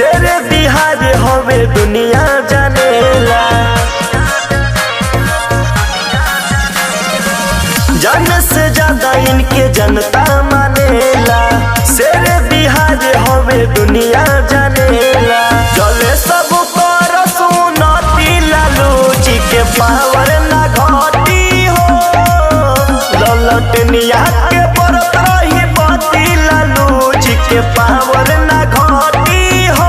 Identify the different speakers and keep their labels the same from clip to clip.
Speaker 1: शेर बिहार हवे दुनिया जानेला। जान से ज्यादा इनके जनता मानेला। शेर बिहार हवे दुनिया जानेला। चले सब पर सुनती लालू जी के पावर ना घटी हो। ललटनिया के परत रही बती लालू जी के पावर ना घटी हो।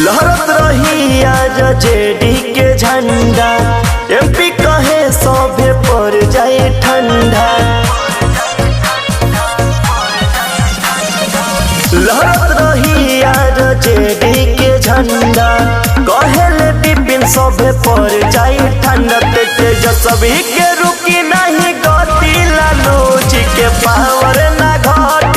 Speaker 1: लहरत रही आज जेडी के झंडा। एमपी कहे सभे पर जाए ठंडा। लहरत रही आज जेडी के झंडा। कहेले विपिन सभे पर जाए ठंडा। तेजस्वी के रुकी नहीं गति लालू जी के पावर ना घट।